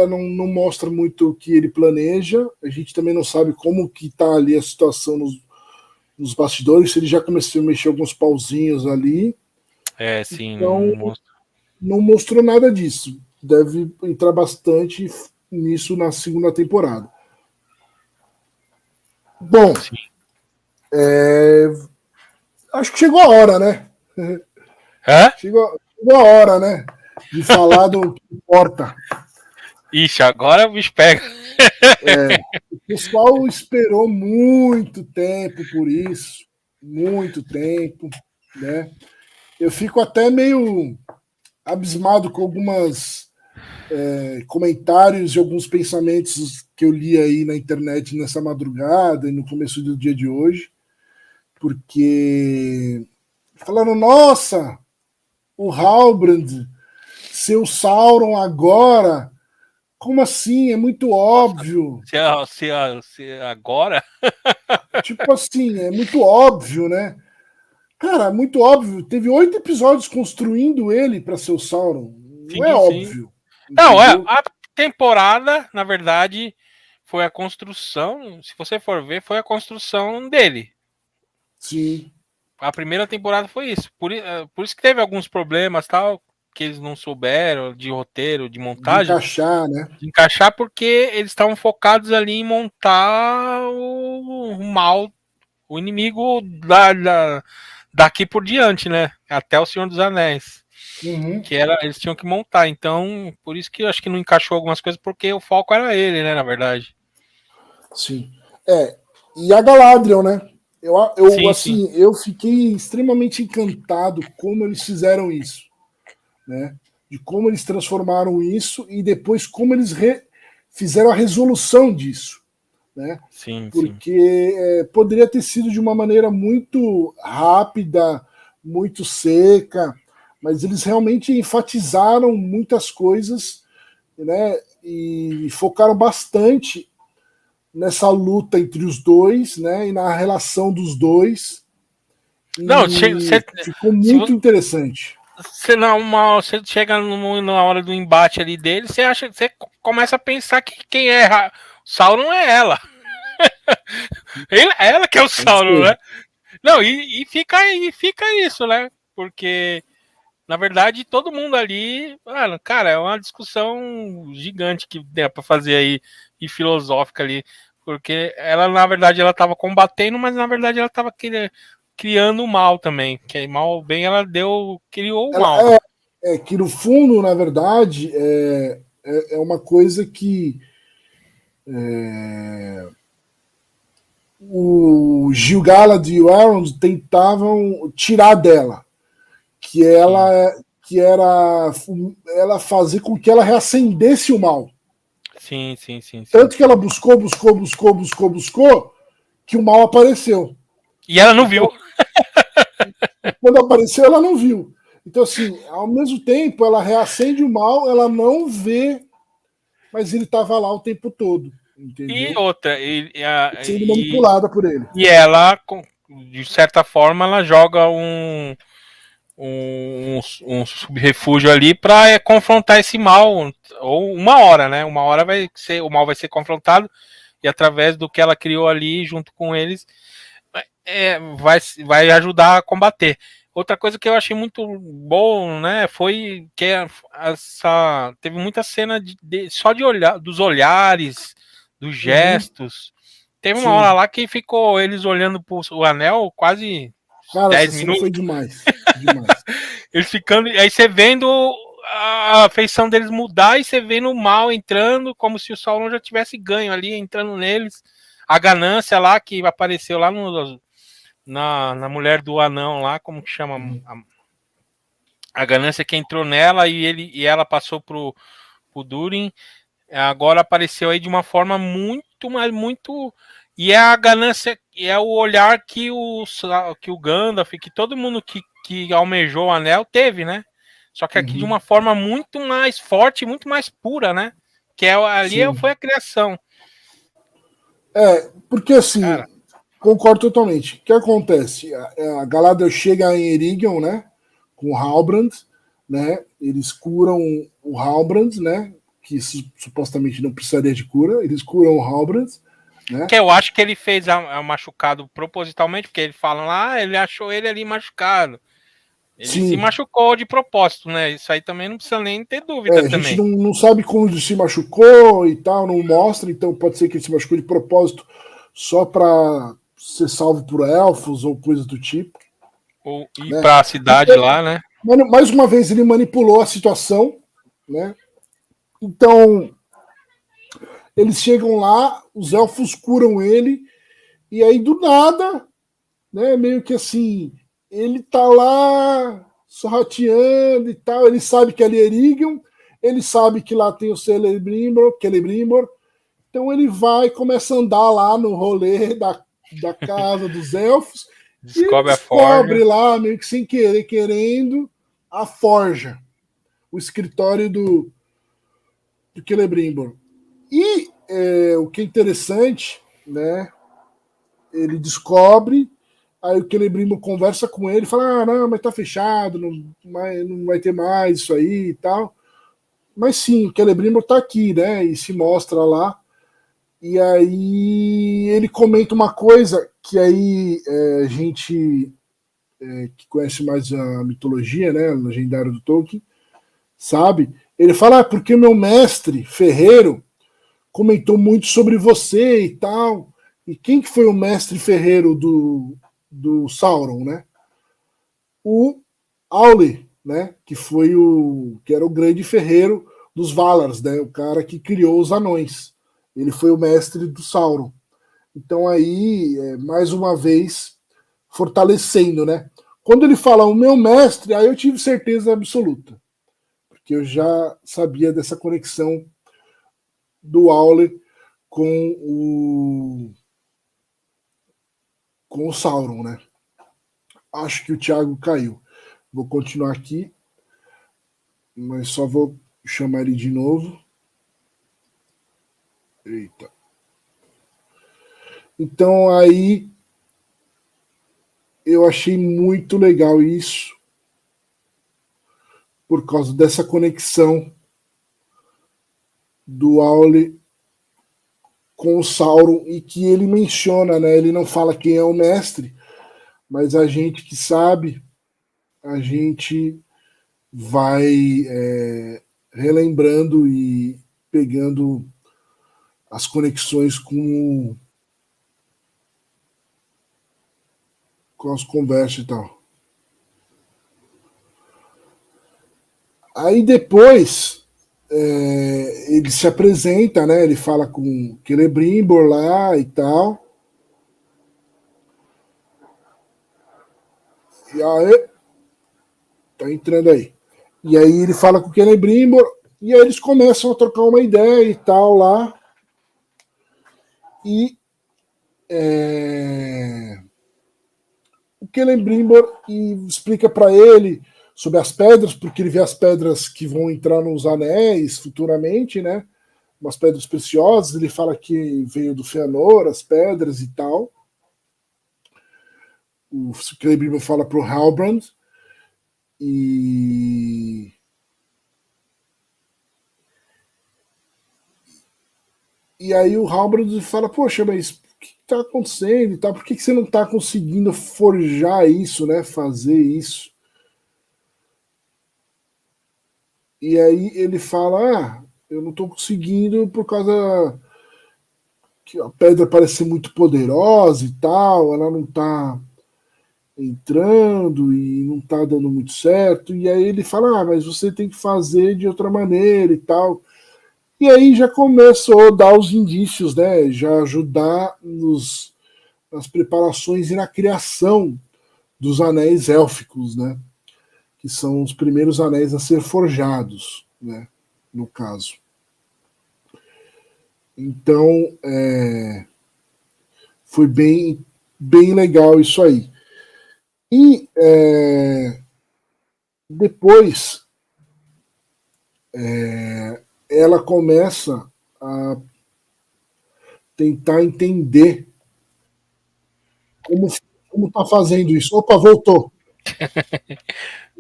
não mostra muito o que ele planeja. A gente também não sabe como que tá ali a situação nos bastidores, se ele já começou a mexer alguns pauzinhos ali. Sim, então não mostrou nada disso. Deve entrar bastante nisso na segunda temporada. Bom, acho que chegou a hora, né? Chegou a hora, né? De falar do que importa. Ixi, agora o bicho pega. O pessoal esperou muito tempo por isso, muito tempo, né? Eu fico até meio abismado com algumas comentários e alguns pensamentos que eu li aí na internet nessa madrugada e no começo do dia de hoje, porque falaram, nossa, o Halbrand, seu Sauron agora, como assim? É muito óbvio. Se agora? Tipo assim, é muito óbvio, né? Cara, muito óbvio. Teve 8 episódios construindo ele para ser o Sauron. Não é Sim. óbvio. Não, Entendeu? a temporada, na verdade, foi a construção. Se você for ver, foi a construção dele. Sim. A primeira temporada foi isso. Por isso que teve alguns problemas, tal, que eles não souberam de roteiro, de De montagem. encaixar, né? De encaixar porque eles estavam focados ali em montar o mal, o inimigo daqui por diante, né? Até o Senhor dos Anéis. Uhum. Que eles tinham que montar. Então, por isso que eu acho que não encaixou algumas coisas, porque o foco era ele, né? Na verdade. Sim. E a Galadriel, né? Sim, sim. Assim, eu fiquei extremamente encantado como eles fizeram isso, né? De como eles transformaram isso e depois como eles fizeram a resolução disso, né? Sim, sim. Porque poderia ter sido de uma maneira muito rápida, muito seca, mas eles realmente enfatizaram muitas coisas, né? E focaram bastante nessa luta entre os dois, né? E na relação dos dois. Não, E ficou se muito interessante. você chega na hora do embate ali dele, você começa a pensar que quem é Sauron é ela. Ela que é o Sauron, né? Não, fica isso, né? Porque na verdade, todo mundo ali, mano, cara, é uma discussão gigante que dá pra fazer aí e filosófica ali, porque ela, na verdade, ela tava combatendo, mas na verdade ela tava criando o mal também, que mal ou bem ela criou o mal. Que no fundo, na verdade, é uma coisa que o Gil-galad e o Elrond tentavam tirar dela, que ela fazer com que ela reacendesse o mal. Sim. Tanto que ela buscou, que o mal apareceu. E ela não então, viu. Quando apareceu, ela não viu. Então, assim, ao mesmo tempo, ela reacende o mal, ela não vê, mas ele estava lá o tempo todo. E Entendeu? outra, Sendo manipulada por ele. e ela, de certa forma, ela joga um subrefúgio ali para confrontar esse mal, ou uma hora, né? Uma hora o mal vai ser confrontado e através do que ela criou ali junto com eles vai ajudar a combater. Outra coisa que eu achei muito bom, né, foi que teve muita cena só de olhar, dos olhares, dos gestos. Teve uma hora Sim. lá que ficou eles olhando pro anel quase Cara, 10 essa cena minutos. foi demais. Demais. Eles ficando. Aí você vendo a feição deles mudar e você vendo o mal entrando, como se o Sauron já tivesse ganho ali, entrando neles. A ganância lá que apareceu lá na mulher do anão lá, como que chama? A ganância que entrou nela e ela passou pro Durin. Agora apareceu aí de uma forma muito, mas muito. E é a ganância, é o olhar que o Gandalf, que todo mundo que almejou o anel teve, né? Só que aqui de uma forma muito mais forte, muito mais pura, né? Que ali Sim. foi a criação. Porque assim, Cara, concordo totalmente. O que acontece? A Galadriel chega em Eregion, né? Com o Halbrand, né? Eles curam o Halbrand, né? que supostamente não precisaria de cura, eles curam o Halbrand, né? Que eu acho que ele fez o machucado propositalmente, porque ele fala lá, ele achou ele ali machucado. Ele se machucou de propósito, né? Isso aí também não precisa nem ter dúvida a também. gente não sabe como ele se machucou e tal, não mostra, então pode ser que ele se machucou de propósito só para ser salvo por elfos ou coisa do tipo. Ou ir para a cidade então, lá, né? Mais uma vez ele manipulou a situação, né? Então eles chegam lá, os elfos curam ele, e aí do nada, né? Meio que assim, ele tá lá sorrateando e tal, ele sabe que ali é Erigion, ele sabe que lá tem o Celebrimbor, então ele vai e começa a andar lá no rolê da casa dos elfos, descobre e descobre lá, meio que sem querer, querendo, a forja, o escritório do Celebrimbor. E o que é interessante, né? Ele descobre, aí o Celebrimbor conversa com ele, fala: não, mas tá fechado, não vai ter mais isso aí e tal. Mas sim, o Celebrimbor tá aqui, né? E se mostra lá. E aí ele comenta uma coisa que aí a gente que conhece mais a mitologia, né? O legendário do Tolkien, sabe? Ele fala: porque meu mestre ferreiro comentou muito sobre você e tal. E quem que foi o mestre ferreiro do Sauron, né? O Aule, né? Que era o grande ferreiro dos Valars, né? O cara que criou os anões. Ele foi o mestre do Sauron. Então aí, mais uma vez, fortalecendo, né? Quando ele fala o meu mestre, aí eu tive certeza absoluta. Porque eu já sabia dessa conexão do Aule com o Sauron, né? Acho que o Thiago caiu. Vou continuar aqui, mas só vou chamar ele de novo. Eita. Então aí eu achei muito legal isso, por causa dessa conexão do Aule com o Sauron, e que ele menciona, né? Ele não fala quem é o mestre, mas a gente que sabe, a gente vai relembrando e pegando as conexões com as conversas e tal. Aí depois ele se apresenta, né? Ele fala com Celebrimbor lá e tal. E aí, tá entrando aí. E aí ele fala com o Celebrimbor, e aí eles começam a trocar uma ideia e tal lá. E o Celebrimbor explica para ele sobre as pedras, porque ele vê as pedras que vão entrar nos anéis futuramente, né? Umas pedras preciosas. Ele fala que veio do Fëanor, as pedras e tal. O Celebrimbor fala pro Halbrand. E aí o Halbrand fala: poxa, mas o que está acontecendo e tal? Por que você não está conseguindo forjar isso, né? Fazer isso? E aí ele fala: eu não estou conseguindo por causa que a pedra parece ser muito poderosa e tal, ela não está entrando e não está dando muito certo. E aí ele fala: mas você tem que fazer de outra maneira e tal. E aí já começou a dar os indícios, né? Já ajudar nas preparações e na criação dos anéis élficos, né? Que são os primeiros anéis a ser forjados, né? No caso. Então, foi bem legal isso aí. E depois ela começa a tentar entender como tá fazendo isso. Opa, voltou.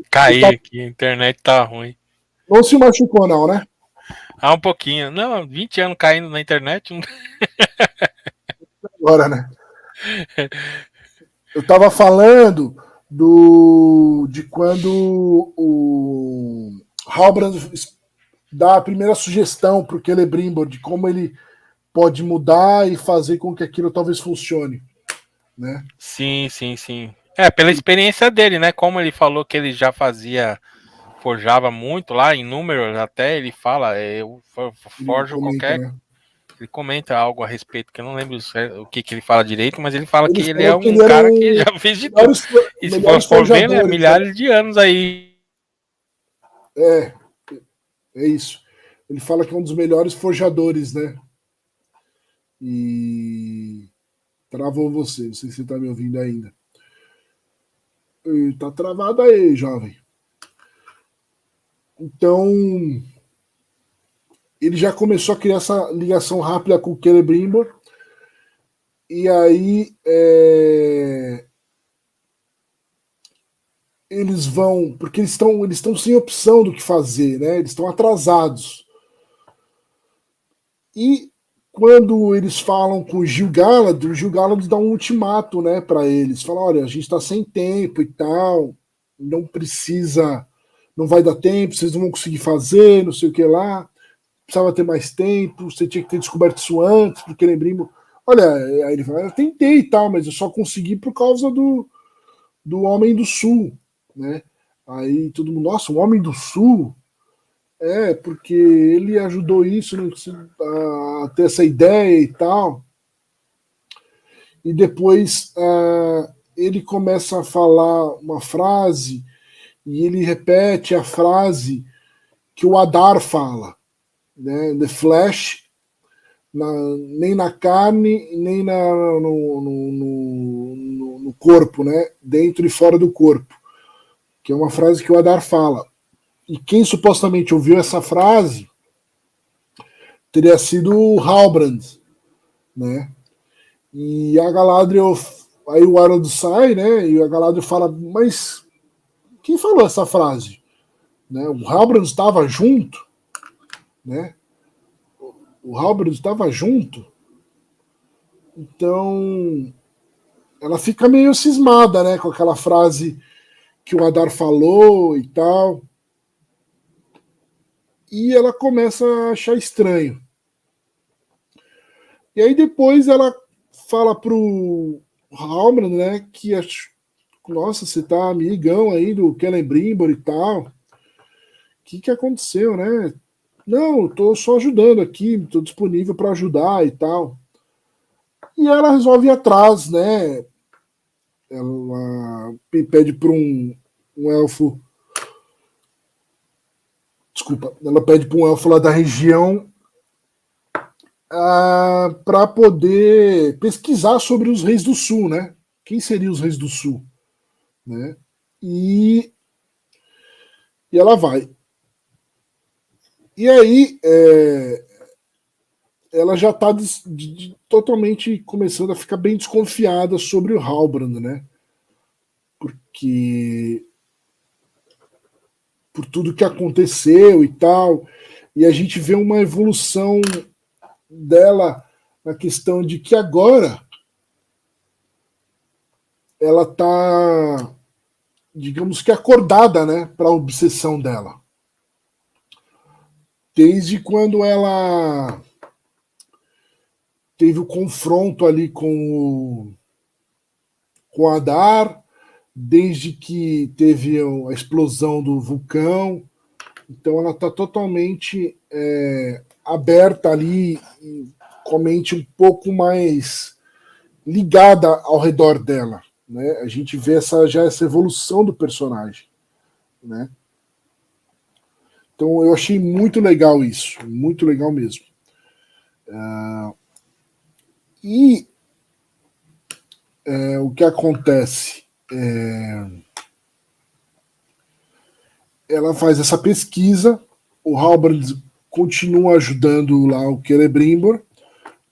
Caí aqui, a internet tá ruim. Não se machucou não, né? Ah, um pouquinho. Não, 20 anos caindo na internet. Agora, né? Eu tava falando de quando o Halbrand dá a primeira sugestão pro Celebrimbor de como ele pode mudar e fazer com que aquilo talvez funcione, né? Sim, sim, sim. É, pela experiência dele, né? Como ele falou que ele já fazia, forjava muito lá, em números até, ele fala, eu Ele forjo comenta, qualquer. né? Ele comenta algo a respeito, que eu não lembro o que, que ele fala direito, mas ele fala que Ele ele é falou que um ele era cara que um já fez de tudo. melhores, E se for, melhores for ver, né, forjadores, né? milhares de anos aí. É, é isso. Ele fala que é um dos melhores forjadores, né? E travou você, não sei se você tá me ouvindo ainda. E tá travado aí, jovem. Então, ele já começou a criar essa ligação rápida com o Celebrimbor. E aí eles vão, porque eles estão sem opção do que fazer, né? Eles estão atrasados. E quando eles falam com o Gil Galad dá um ultimato, né, para eles. Fala, olha, a gente está sem tempo e tal, não precisa, não vai dar tempo, vocês não vão conseguir fazer, não sei o que lá. Precisava ter mais tempo, você tinha que ter descoberto isso antes, porque lembrimo. Olha, aí ele fala, eu tentei e tal, mas eu só consegui por causa do Homem do Sul, né? Aí todo mundo, nossa, o Homem do Sul? É, porque ele ajudou isso, né, a ter essa ideia e tal. E depois ele começa a falar uma frase e ele repete a frase que o Adar fala, né? The flesh, nem na carne, nem no corpo, né? Dentro e fora do corpo. Que é uma frase que o Adar fala. E quem supostamente ouviu essa frase teria sido o Halbrand, né? E a Galadriel, aí o Harold sai, né? E a Galadriel fala, mas quem falou essa frase? Né? O Halbrand estava junto, né? O Halbrand estava junto. Então, ela fica meio cismada, né? Com aquela frase que o Adar falou e tal. E ela começa a achar estranho. E aí depois ela fala pro Halbrand, né? Que nossa, você tá amigão aí do Celebrimbor e tal. O que aconteceu, né? Não, eu tô só ajudando aqui, tô disponível para ajudar e tal. E ela resolve ir atrás, né? Ela pede para um elfo. Desculpa, ela pede para um elfo lá da região para poder pesquisar sobre os reis do sul, né? Quem seriam os reis do sul, né? E, e ela vai. E aí ela já está totalmente começando a ficar bem desconfiada sobre o Halbrand, né? Porque por tudo que aconteceu e tal. E a gente vê uma evolução dela na questão de que agora ela tá, digamos que acordada, né, para a obsessão dela. Desde quando ela teve o confronto ali com o Adar, desde que teve a explosão do vulcão. Então ela está totalmente aberta ali, com a mente um pouco mais ligada ao redor dela. Né? A gente vê essa evolução do personagem. Né? Então eu achei muito legal isso, muito legal mesmo. E o que acontece? Ela faz essa pesquisa, o Halbrand continua ajudando lá o Celebrimbor,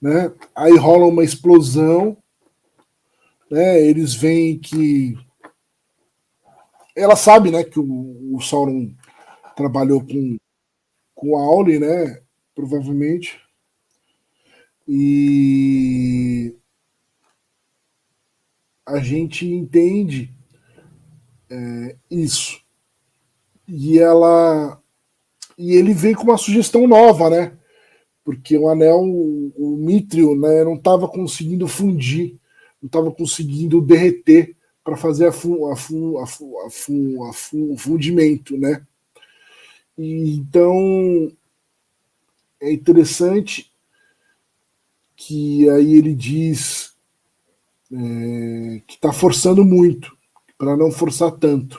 né? Aí rola uma explosão, né? Eles veem que ela sabe, né, que o Sauron trabalhou com o Auli, né? provavelmente. E a gente entende isso. E ele vem com uma sugestão nova, né? Porque o anel, o Mithril, né, não estava conseguindo fundir, não estava conseguindo derreter para fazer o fundimento, né? E, então é interessante que aí ele diz que está forçando muito, para não forçar tanto.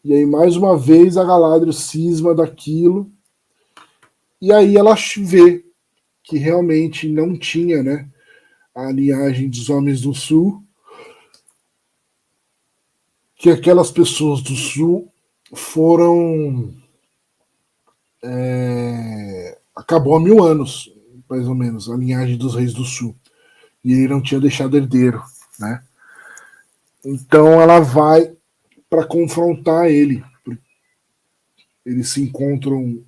E aí, mais uma vez, a Galadriel cisma daquilo, e aí ela vê que realmente não tinha, né, a linhagem dos Homens do Sul, que aquelas pessoas do Sul foram. Acabou há 1000 anos, mais ou menos, a linhagem dos Reis do Sul. E ele não tinha deixado herdeiro, né? Então ela vai para confrontar ele. Eles se encontram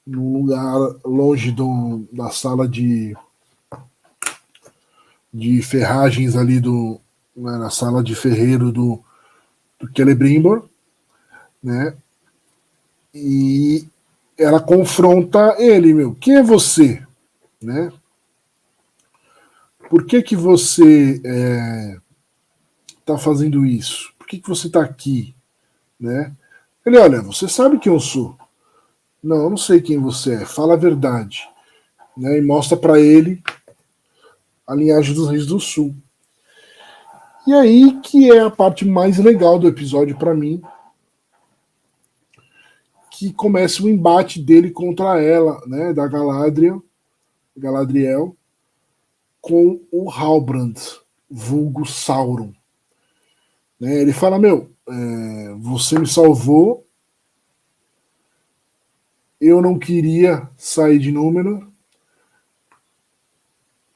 num lugar longe da sala de ferragens ali na sala de ferreiro do Celebrimbor, né? E ela confronta ele, meu, quem é você, né? Por que você tá fazendo isso? Por que você tá aqui, né? Ele, olha, você sabe quem eu sou? Não, eu não sei quem você é. Fala a verdade, né? E mostra para ele a linhagem dos Reis do Sul. E aí que é a parte mais legal do episódio para mim, que começa o embate dele contra ela, né, da Galadriel, com o Halbrand, vulgo Sauron. Né, ele fala, meu, você me salvou, eu não queria sair de Númenor,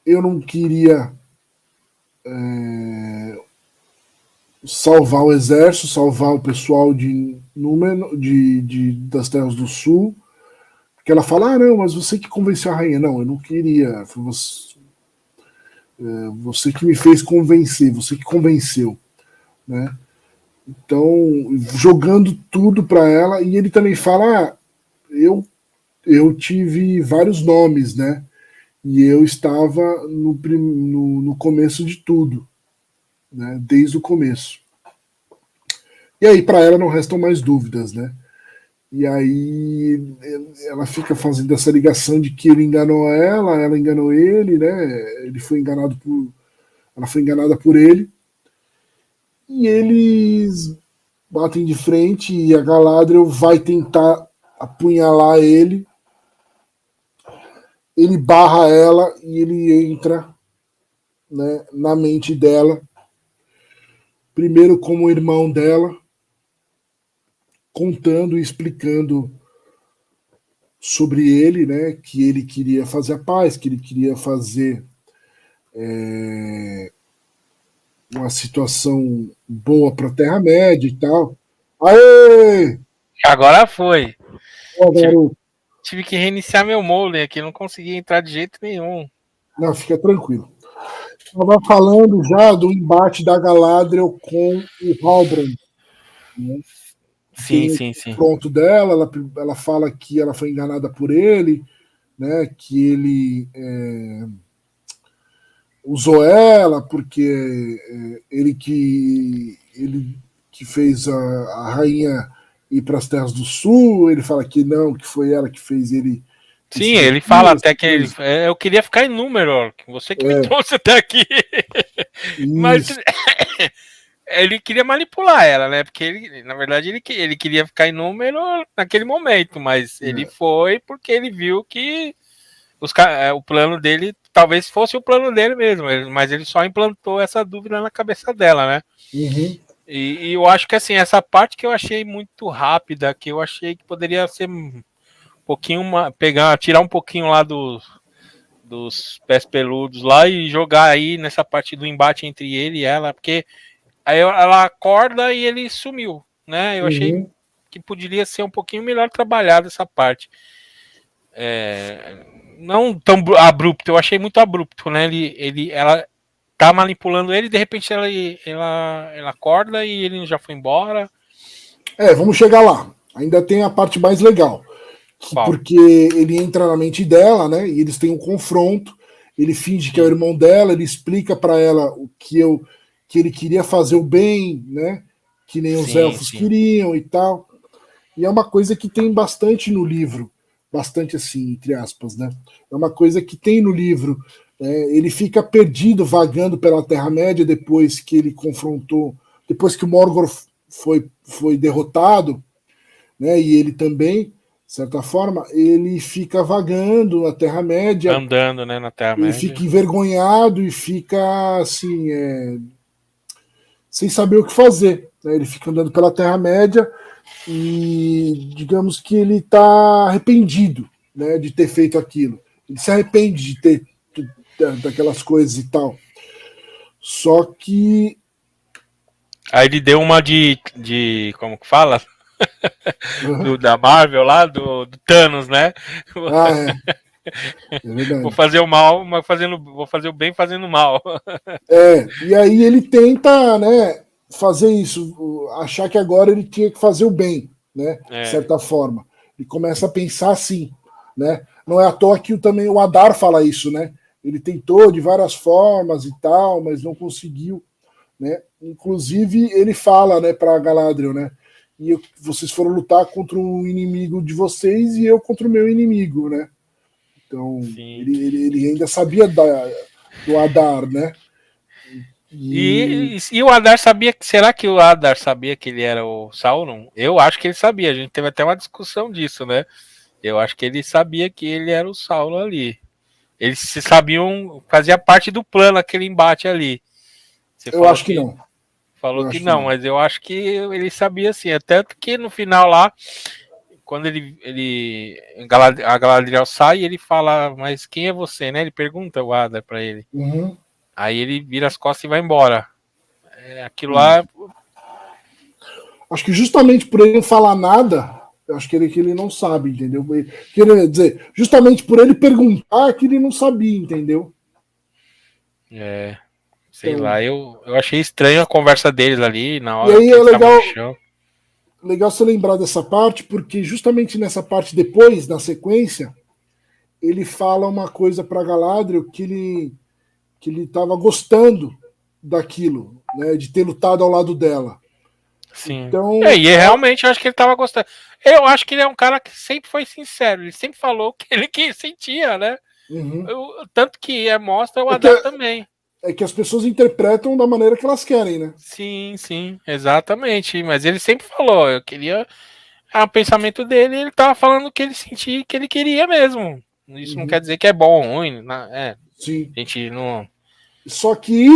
eu não queria salvar o exército, salvar o pessoal de Númenor, das Terras do Sul, porque ela fala, ah, não, mas você que convenceu a rainha. Não, eu não queria, foi você que me fez convencer, você que convenceu, né? Então, jogando tudo para ela, e ele também fala, ah, eu tive vários nomes, né? E eu estava no começo de tudo, né? Desde o começo. E aí, para ela, não restam mais dúvidas, né? E aí ela fica fazendo essa ligação de que ele enganou ela enganou ele, né? Ela foi enganada por ele. E eles batem de frente e a Galadriel vai tentar apunhalar ele. Ele barra ela e ele entra, né, na mente dela. Primeiro como irmão dela, contando e explicando sobre ele, né, que ele queria fazer a paz, que ele queria fazer uma situação boa para a Terra-média e tal. Aê! Agora foi. Pô, Tive, garoto. tive que reiniciar meu molem aqui, não consegui entrar de jeito nenhum. Não, fica tranquilo. Estava falando já do embate da Galadriel com o Halbrand. Né? Sim, Tem o sim, sim. confronto dela, ela fala que ela foi enganada por ele, né? Que ele usou ela porque ele que fez a rainha ir para as Terras do Sul. Ele fala que não, que foi ela que fez ele Sim, decidir ele fala até que coisa. eu queria ficar em Númenor, você que me É, trouxe até aqui. Mas isso. ele queria manipular ela, né? Porque ele, na verdade, ele queria ficar em Númenor naquele momento, mas ele É. foi porque ele viu que o plano dele talvez fosse o plano dele mesmo, mas ele só implantou essa dúvida na cabeça dela, né? Uhum. E eu acho que assim, essa parte que eu achei muito rápida, que eu achei que poderia ser um pouquinho tirar um pouquinho lá dos pés peludos lá e jogar aí nessa parte do embate entre ele e ela, porque aí ela acorda e ele sumiu, né? Eu achei Uhum. que poderia ser um pouquinho melhor trabalhado essa parte. não tão abrupto, eu achei muito abrupto, né? Ela tá manipulando ele, de repente ela acorda e ele já foi embora. Vamos chegar lá. Ainda tem a parte mais legal. Porque ele entra na mente dela, né? E eles têm um confronto. Ele finge que é o irmão dela, ele explica para ela que ele queria fazer o bem, né? Que nem os elfos queriam e tal. E é uma coisa que tem bastante no livro, bastante assim, entre aspas, né? É uma coisa que tem no livro. Ele fica perdido, vagando pela Terra-média depois que ele confrontou, depois que o Morgoth foi derrotado, né? E ele também, de certa forma, ele fica vagando na Terra-média. Andando, né, na Terra-média. Ele fica envergonhado e fica assim, sem saber o que fazer. Né? Ele fica andando pela Terra-média e digamos que ele está arrependido, né, de ter feito aquilo. Ele se arrepende de ter daquelas coisas e tal. Só que aí ele deu uma de como que fala? Da Marvel lá, do Thanos, né? É verdade. Vou fazer o mal, mas vou fazer o bem fazendo mal. E aí ele tenta, né, fazer isso, achar que agora ele tinha que fazer o bem, né, de certa forma. E começa a pensar assim, né? Não é à toa que também o Adar fala isso, né? Ele tentou de várias formas e tal, mas não conseguiu, né? Inclusive ele fala, né, para Galadriel, né? E vocês foram lutar contra um inimigo de vocês e eu contra o meu inimigo, né? Então ele ainda sabia do Adar, né? E o Adar sabia, será que o Adar sabia que ele era o Sauron? Eu acho que ele sabia, a gente teve até uma discussão disso, né? Eu acho que ele sabia que ele era o Sauron ali. Eles se sabiam, fazia parte do plano aquele embate ali. Eu acho que não. Falou que não, mas eu acho que ele sabia sim. É tanto que no final lá, quando a Galadriel sai, ele fala, mas quem é você, né? Ele pergunta o Adar pra ele. Uhum. Aí ele vira as costas e vai embora. Aquilo lá... Acho que justamente por ele não falar nada, eu acho que ele não sabe, entendeu? Quer dizer, justamente por ele perguntar que ele não sabia, entendeu? Sei então, lá, eu achei estranho a conversa deles ali na hora. E aí é legal você lembrar dessa parte, porque justamente nessa parte depois, na sequência, ele fala uma coisa para Galadriel que ele estava gostando daquilo, né, de ter lutado ao lado dela. Sim. Então, e realmente eu acho que ele estava gostando. Eu acho que ele é um cara que sempre foi sincero, ele sempre falou o que ele sentia, né? Uhum. Tanto que mostra o Adar também. É que as pessoas interpretam da maneira que elas querem, né? Sim, exatamente. Mas ele sempre falou, eu queria. O pensamento dele, ele tava falando o que ele sentia, que ele queria mesmo. Isso não quer dizer que é bom ou ruim, né? Sim. A gente não. Só que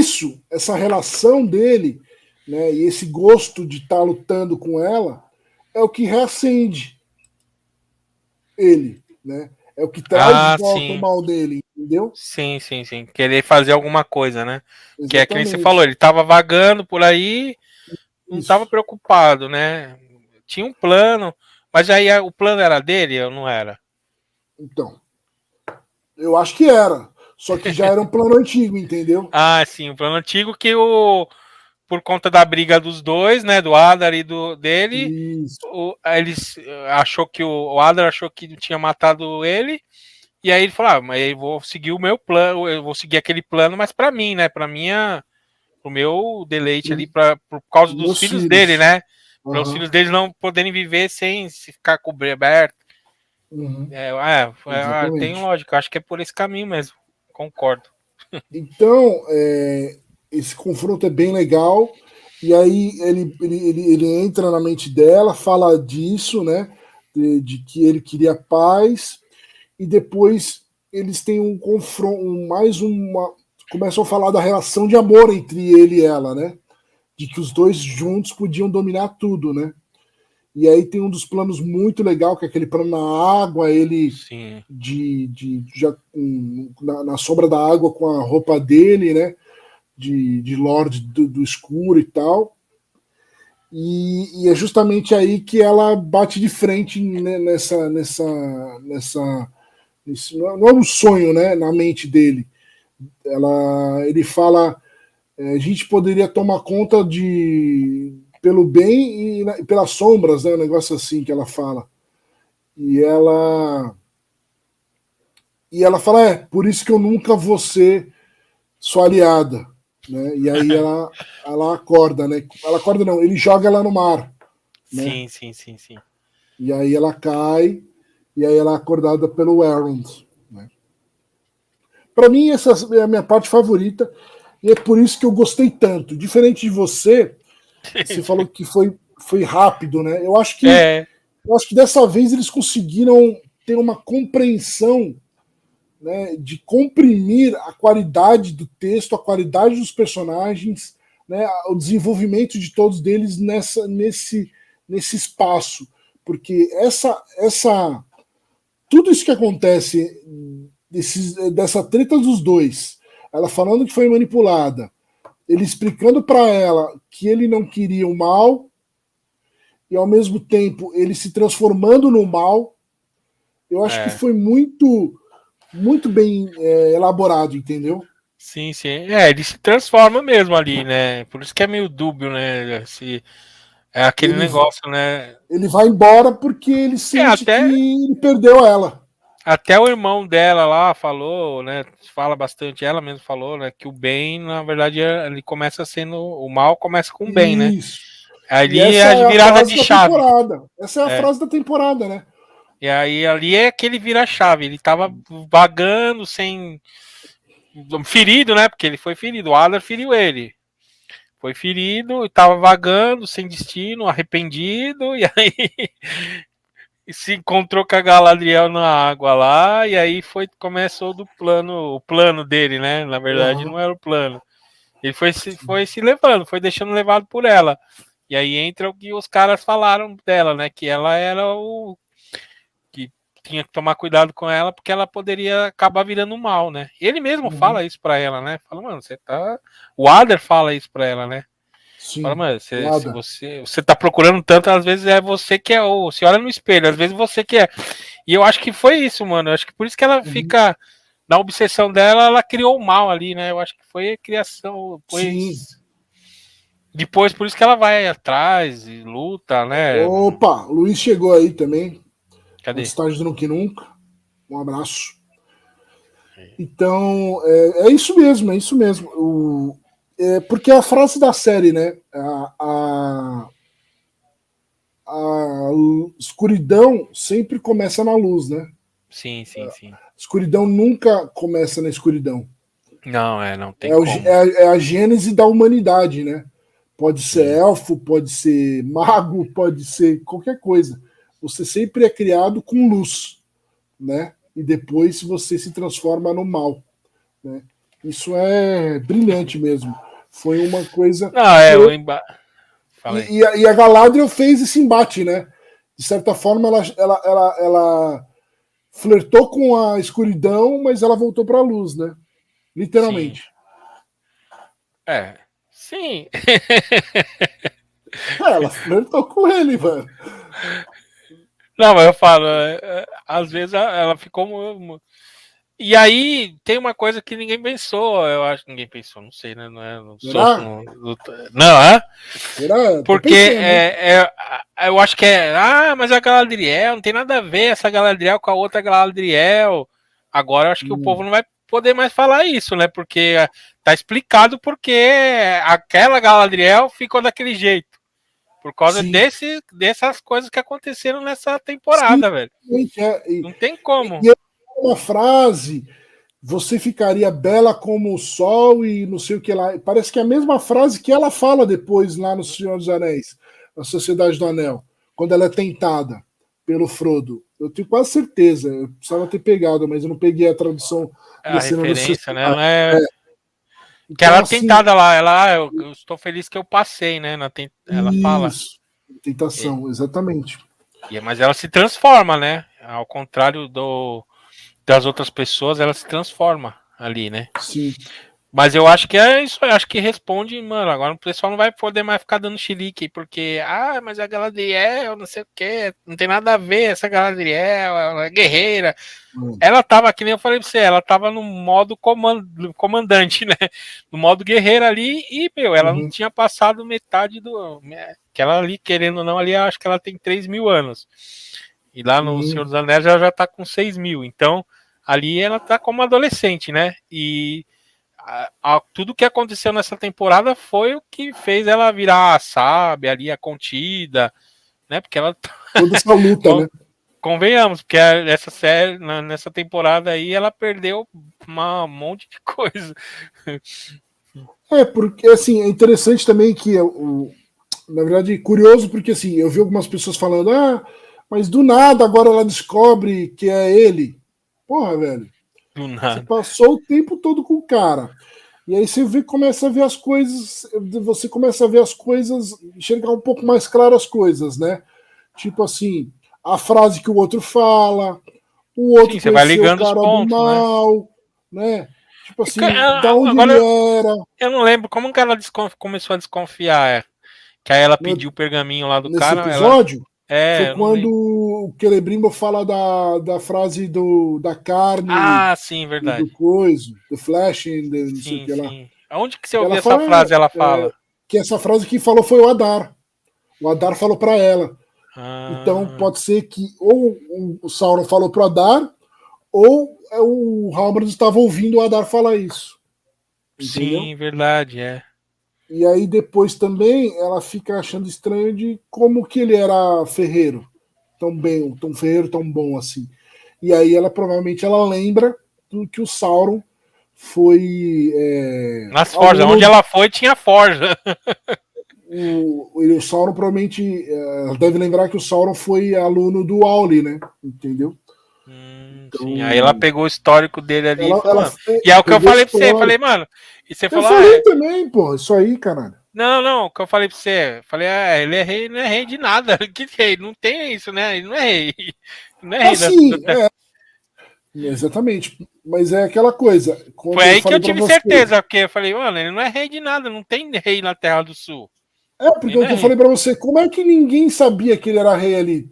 essa relação dele, né, e esse gosto de estar lutando com ela, é o que reacende ele, né? É o que traz de volta o mal dele, entendeu? Sim. Querer fazer alguma coisa, né? Exatamente. Que é que nem você falou, ele tava vagando por aí, não tava preocupado, né? Tinha um plano, mas aí o plano era dele ou não era? Então, eu acho que era. Só que já era um plano antigo, entendeu? Sim, um plano antigo que por conta da briga dos dois, né, do Adar e dele, o Adar achou que tinha matado ele, e aí ele falou, mas eu vou seguir o meu plano, eu vou seguir aquele plano, mas para mim, né, pro meu deleite ali, por causa dos filhos dele, né, para os filhos dele não poderem viver sem se ficar coberto. Uhum. Tem lógica, acho que é por esse caminho mesmo, concordo. Então, esse confronto é bem legal. E aí ele entra na mente dela, fala disso, né? De que ele queria paz. E depois eles têm um confronto, começam a falar da relação de amor entre ele e ela, né? De que os dois juntos podiam dominar tudo, né? E aí tem um dos planos muito legal, que é aquele plano na água, ele na sombra da água com a roupa dele, né? De Lorde do Escuro e tal. E é justamente aí que ela bate de frente nessa Isso não é um sonho, né, na mente dele. Ele fala, a gente poderia tomar conta pelo bem e pelas sombras, né, um negócio assim que ela fala. E ela fala, por isso que eu nunca vou ser sua aliada, né? E aí ela acorda, né? Ela acorda não, ele joga ela no mar, né? Sim. E aí ela cai, e aí ela é acordada pelo Elrond, né? Para mim essa é a minha parte favorita e é por isso que eu gostei tanto. Diferente de você, você falou que foi rápido, né? Eu acho que dessa vez eles conseguiram ter uma compreensão, né, de comprimir a qualidade do texto, a qualidade dos personagens, né, o desenvolvimento de todos eles nesse espaço. Porque tudo isso que acontece, dessa treta dos dois, ela falando que foi manipulada, ele explicando para ela que ele não queria o mal, e ao mesmo tempo ele se transformando no mal, eu acho que foi muito bem elaborado, entendeu? Sim. Ele se transforma mesmo ali, né? Por isso que é meio dúbio, né? É aquele Ele, negócio, né? ele vai embora porque ele sente que Até, ele perdeu ela. até o irmão dela lá falou, né? Fala bastante, ela mesmo falou, né? Que o bem, na verdade, ele começa sendo. O mal começa com o bem, né? Isso. E Ali é essa a é a virada frase de da chave. temporada. Essa é a É. frase da temporada, né? E aí ali é aquele vira-chave. Ele tava vagando sem. Ferido, né? Porque ele foi ferido. O Adar feriu ele. Foi ferido, estava vagando, sem destino, arrependido, e aí se encontrou com a Galadriel na água lá, e aí começou o plano dele, né? Na verdade, Uhum. não era o plano. Ele foi se levando, foi deixando levado por ela. E aí entra o que os caras falaram dela, né? Que ela era o que tinha que tomar cuidado com ela, porque ela poderia acabar virando mal, né? Ele mesmo Uhum. fala isso pra ela, né? Fala, mano, você tá. O Adar fala isso pra ela, né? Fala, Sim, mano, se nada. você tá procurando tanto, às vezes é você que é, ou se olha no espelho, às vezes você que é. E eu acho que foi isso, mano. Eu acho que por isso que ela Uhum. fica. Na obsessão dela, ela criou o mal ali, né? Eu acho que foi a criação. Sim. Depois, por isso que ela vai atrás e luta, né? Opa, Luiz chegou aí também. Cadê? Antes tarde do que nunca. Um abraço. Então, é isso mesmo, é isso mesmo. Porque a frase da série, né? A escuridão sempre começa na luz, né? Sim. A escuridão nunca começa na escuridão. Não, não tem É, o, como. é a gênese da humanidade, né? Pode ser Sim. elfo, pode ser mago, pode ser qualquer coisa. Você sempre é criado com luz, né? E depois você se transforma no mal, né? Isso é brilhante mesmo. Foi uma coisa. Não, Falei. E a Galadriel fez esse embate, né? De certa forma, ela flertou com a escuridão, mas ela voltou para a luz, né? Sim. Literalmente. Sim. Ela flertou com ele, mano. Não, mas eu falo, às vezes ela ficou. E aí tem uma coisa que ninguém pensou, eu acho que ninguém pensou, não sei, né? Não sou. Será? Não, é? Será? Tô Porque pensando, hein? eu acho que mas a Galadriel, não tem nada a ver essa Galadriel com a outra Galadriel. Agora eu acho que o povo não vai poder mais falar isso, né? Porque tá explicado porque aquela Galadriel ficou daquele jeito. Por causa Sim. dessas coisas que aconteceram nessa Sim, temporada, velho. Não tem como. e uma frase, você ficaria bela como o sol e não sei o que lá. Parece que é a mesma frase que ela fala depois lá no Senhor dos Anéis, na Sociedade do Anel, quando ela é tentada pelo Frodo. Eu tenho quase certeza, eu precisava ter pegado, mas eu não peguei a tradução A da cena da referência, né? sociedade. Não é. Que Então, ela assim, tentada lá, eu estou feliz que eu passei, né? Ela fala. isso, tentação, exatamente. Mas ela se transforma, né? Ao contrário das outras pessoas, ela se transforma ali, né? Sim. Mas eu acho que é isso, eu acho que responde, mano. Agora o pessoal não vai poder mais ficar dando chilique, porque, mas a Galadriel, não sei o que, não tem nada a ver essa Galadriel, ela é guerreira. Ela tava, que nem eu falei pra você, ela tava no modo comandante, né? No modo guerreira ali, e, meu, ela não tinha passado metade do. Que ela ali, querendo ou não, ali, acho que ela tem 3.000 anos. E lá no Senhor dos Anéis ela já tá com 6.000. Então, ali ela tá como adolescente, né? E tudo que aconteceu nessa temporada foi o que fez ela virar a sábia ali, a contida, né? Porque ela. Toda essa luta, né? Convenhamos, porque essa série, nessa temporada aí, ela perdeu um monte de coisa. Porque assim, é interessante também que na verdade, curioso, porque assim, eu vi algumas pessoas falando, mas do nada agora ela descobre que é ele. Porra, velho. Do Você nada. passou o tempo todo com o cara. E aí você começa a ver as coisas, você começa a ver as coisas, enxergar um pouco mais claro as coisas, né? Tipo assim, a frase que o outro fala, o outro Sim, você vai conheceu o ligando os cara do pontos, né? mal, né? Tipo assim, da onde ele Agora, era. eu não lembro como que ela começou a desconfiar. Que aí ela Né? pediu o pergaminho lá do Nesse cara, ela. episódio, foi Eu não quando lembro. o Celebrimbo fala da frase da carne Sim, e do verdade. coisa, do Flash, não sei o Sim, que lá. sim. Aonde que você Ela ouviu essa fala frase? Ela fala. que essa frase que falou foi o Adar. O Adar falou para ela. Então Ah, pode ser que ou o Sauron falou pro Adar, ou o Halbrand estava ouvindo o Adar falar isso. Entendeu? sim, verdade, é. E aí depois também ela fica achando estranho de como que ele era ferreiro. Tão bem, tão ferreiro, tão bom assim. E aí ela provavelmente ela lembra do que o Sauron foi Nas forjas, onde aluno. ela foi tinha forja. O Sauron provavelmente deve lembrar que o Sauron foi aluno do Auli, né? Entendeu? Sim. Aí ela Então pegou o histórico dele ali e falou, ela mano. E é o que eu pegou a falei pra você, história. falei, mano. E você Eu falou, falei também, pô, isso aí, caralho. não, não, o que eu falei pra você, falei, ele é rei, não é rei de nada. Que rei? Não tem isso, né? Ele não é rei. Não é rei da Assim, terra. exatamente. Mas é aquela coisa, Foi quando eu aí que eu falei para tive você. certeza, porque eu falei, mano, ele não é rei de nada, não tem rei na Terra do Sul. Porque Ele não o é que eu rei. falei para você, como é que ninguém sabia que ele era rei ali?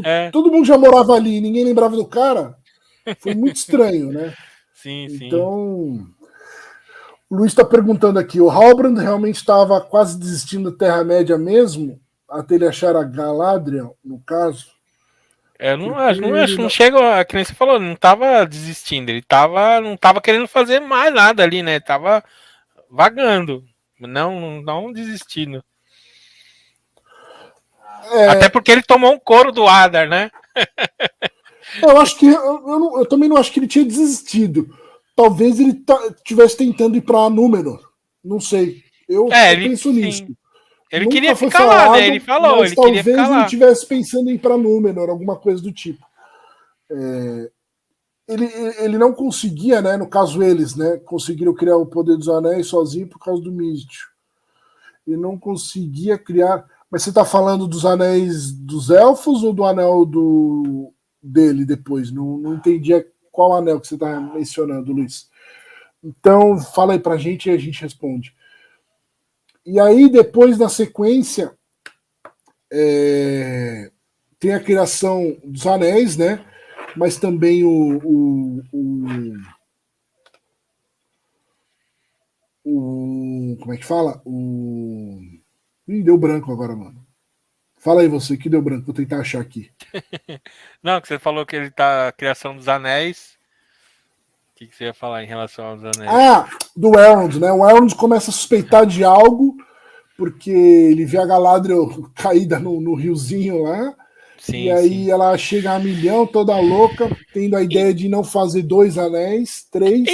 É, Todo mundo já morava ali, ninguém lembrava do cara. Foi muito estranho, né? sim, sim. Então, o Luiz está perguntando aqui: o Halbrand realmente estava quase desistindo da Terra-média mesmo, até ele achar a Galadriel, no caso? Eu não Porque acho, não ele acho, não não. chega, que nem você falou, não tava desistindo, não tava querendo fazer mais nada ali, né? Tava vagando, não desistindo. Até É, porque ele tomou um couro do Adar, né? eu acho que. Eu também não acho que ele tinha desistido. Talvez ele estivesse tentando ir para Númenor. Não sei. Eu Ele penso nisso. sim. Ele queria Nunca foi ficar lá, né? falado, Ele falou, mas ele queria ficar talvez ele lá. estivesse pensando em ir para Númenor, alguma coisa do tipo. Ele, ele não conseguia, né? No caso, eles, né? Conseguiram criar o Poder dos Anéis sozinho por causa do Místico. Ele não conseguia criar. Mas você está falando dos anéis dos elfos ou do anel dele depois? Não entendi qual anel que você está mencionando, Luiz. Então, fala aí pra gente e a gente responde. E aí, depois, na sequência, tem a criação dos anéis, né? Mas também como é que fala? Ih, deu branco agora, mano. Fala aí você, que deu branco, vou tentar achar aqui. Não, que você falou que ele tá a criação dos anéis. O que você ia falar em relação aos anéis? Do Elrond, né? O Elrond começa a suspeitar de algo, porque ele vê a Galadriel caída no riozinho lá, e Sim, sim. aí ela chega a milhão, toda louca, tendo a ideia de não fazer 2 anéis, 3.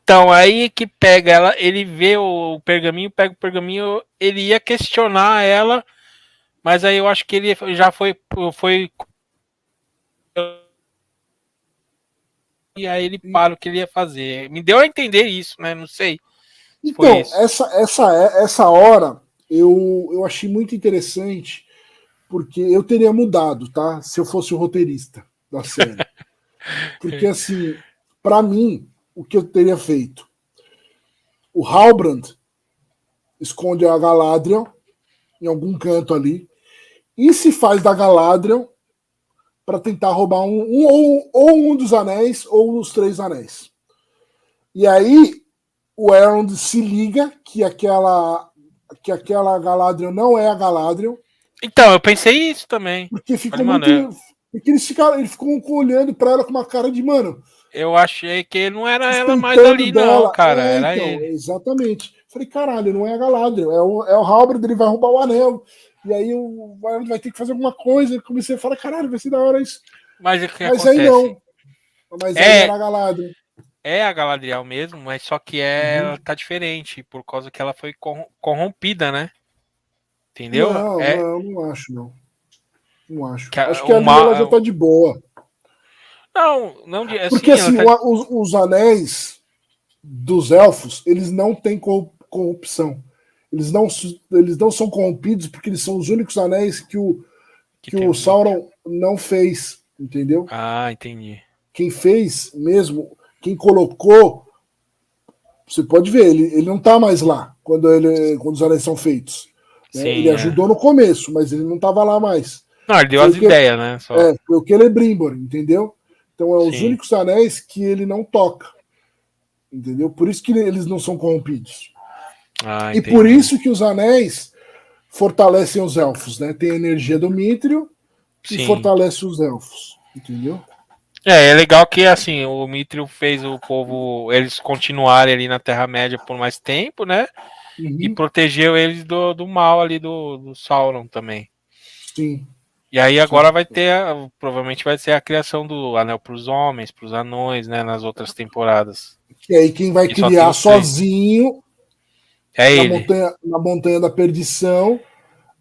Então, aí que pega ela, ele vê o pergaminho, pega o pergaminho, ele ia questionar ela, mas aí eu acho que ele já foi e aí ele para o que ele ia fazer. Me deu a entender isso, né? Não sei se foi Então, isso. essa hora eu achei muito interessante, porque eu teria mudado, tá? Se eu fosse o roteirista da série. Porque, assim, para mim, o que eu teria feito? o Halbrand esconde a Galadriel em algum canto ali e se faz da Galadriel para tentar roubar ou um dos anéis ou os 3 anéis. E aí o Elrond se liga que aquela Galadriel não é a Galadriel. Então, eu pensei isso também. Porque ficou muito. Porque ele ficou olhando para ela com uma cara de, mano. Eu achei que não era ela mais ali, dela. Não, cara. Era então, ele. Exatamente. Falei, caralho, não é a Galadriel, é o Halbrand, ele vai roubar o anel. E aí o Elrond vai ter que fazer alguma coisa. Eu comecei a falar, caralho, vai ser da hora isso. Mas o que Mas acontece? Aí não. Mas aí era a Galadriel. É a Galadriel mesmo, mas só que ela tá diferente, por causa que ela foi corrompida, né? Entendeu? Não acho, não. Não acho. Acho que ela já tá de boa. Não assim, porque assim, os anéis dos elfos, eles não têm corrupção. Eles não são corrompidos porque eles são os únicos anéis que o Sauron não fez, entendeu? Ah, entendi. Quem fez mesmo, quem colocou, você pode ver, ele não tá mais lá quando os anéis são feitos. Né? Sim, ele ajudou no começo, mas ele não tava lá mais. Não, ele deu as ideias, né? Só. Foi o Celebrimbor, entendeu? Então é os únicos anéis que ele não toca. Entendeu? Por isso que eles não são corrompidos. E por isso que os anéis fortalecem os elfos, né? Tem a energia do Mithril que fortalece os elfos, entendeu? É legal que assim, o Mithril fez o povo, eles continuarem ali na Terra-média por mais tempo, né? Uhum. E protegeu eles do mal ali do Sauron também. Sim. E aí agora vai ter, provavelmente vai ser a criação do Anel para os homens, para os anões, né? Nas outras temporadas. E aí quem vai criar sozinho na Montanha da Perdição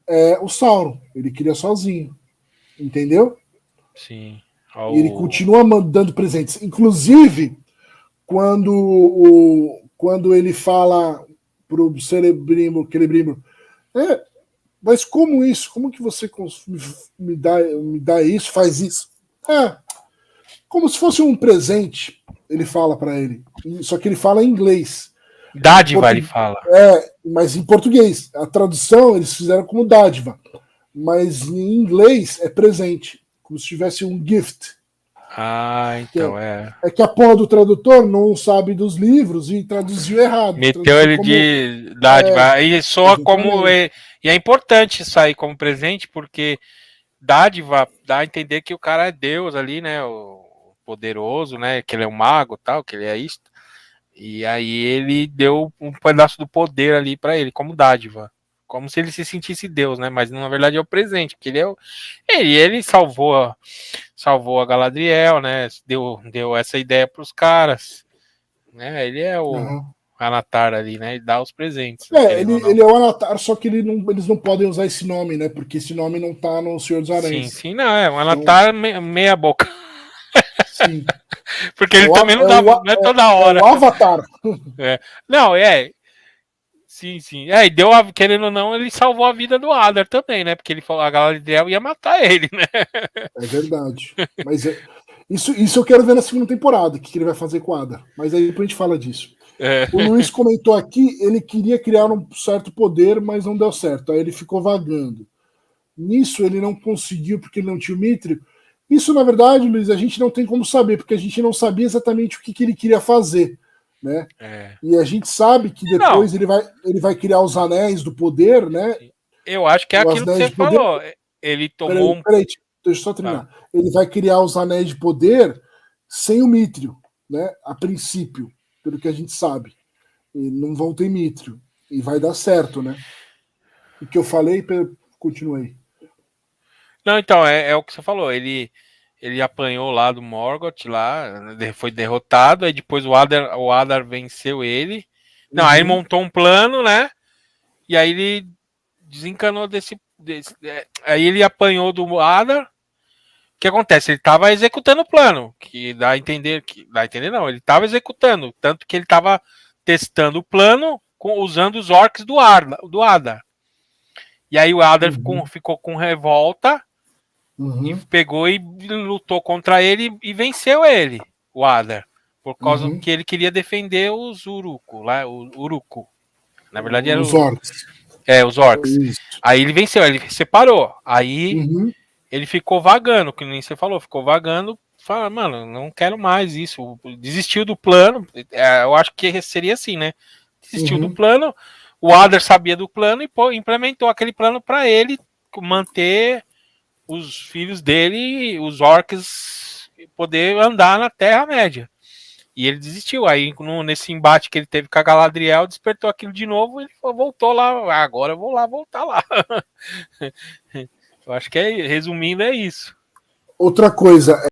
é o Sauron. Ele cria sozinho. Entendeu? Sim. E ele continua dando presentes. Inclusive, quando ele fala pro Celebrimbor, mas como isso? Como que você me dá isso, faz isso? Como se fosse um presente, ele fala para ele. Só que ele fala em inglês. Dádiva, ele fala. Mas em português. A tradução eles fizeram como dádiva. Mas em inglês é presente. Como se tivesse um gift. Ah, então é que a porra do tradutor não sabe dos livros e traduziu errado. Meteu ele de dádiva. E soa como. E é importante isso aí como presente, porque dádiva dá a entender que o cara é Deus ali, né? O poderoso, né? Que ele é um mago tal, que ele é isso. E aí ele deu um pedaço do poder ali para ele, como dádiva. Como se ele se sentisse Deus, né? Mas na verdade é o presente, porque ele salvou a Galadriel, né? Deu essa ideia para os caras, né? Ele é o Anatar ali, né? Ele dá os presentes. Ele é o Anatar, só que eles não podem usar esse nome, né? Porque esse nome não tá no Senhor dos Anéis. Sim, não, é o Anatar meia boca. Sim. Porque ele também não é toda hora. É o Avatar. Não, Sim. E querendo ou não, ele salvou a vida do Adar também, né? Porque ele falou a Galadriel ia matar ele, né? É verdade. Mas isso eu quero ver na segunda temporada, o que ele vai fazer com o Adar. Mas aí depois a gente fala disso. O Luiz comentou aqui, ele queria criar um certo poder, mas não deu certo. Aí ele ficou vagando. Nisso ele não conseguiu porque ele não tinha o Mithril. Isso, na verdade, Luiz, a gente não tem como saber, porque a gente não sabia exatamente o que ele queria fazer. Né? E a gente sabe que depois ele vai criar os anéis do poder, né? Eu acho que é aquilo que você falou. Ele tomou Peraí, deixa eu só terminar. Ele vai criar os anéis de poder sem o Mithril, né? A princípio, pelo que a gente sabe. E não vão ter Mithril. E vai dar certo, né? O que eu falei, continuei. Não, então, é o que você falou. Ele apanhou lá do Morgoth, lá, foi derrotado, aí depois o Adar venceu ele. Não, aí ele montou um plano, né? E aí ele desencanou aí ele apanhou do Adar. O que acontece? Ele estava executando o plano, que dá a entender não, ele estava executando, tanto que ele estava testando o plano usando os orcs do Adar. E aí o Adar ficou com revolta. E pegou e lutou contra ele e venceu ele, o Adar. Por causa que ele queria defender os Uruku, lá, o Uruku. Na verdade era os orcs. Os orcs. Isso. Aí ele venceu, ele separou. Aí ele ficou vagando, que nem você falou, ficou vagando. Fala, mano, não quero mais isso. Desistiu do plano. Eu acho que seria assim, né? Desistiu do plano. O Adar sabia do plano e implementou aquele plano para ele manter os filhos dele, os orcs, poder andar na Terra-média. E ele desistiu. Aí, nesse embate que ele teve com a Galadriel, despertou aquilo de novo e ele voltou lá. Agora eu vou lá, voltar lá. Eu acho que, resumindo, é isso. Outra coisa,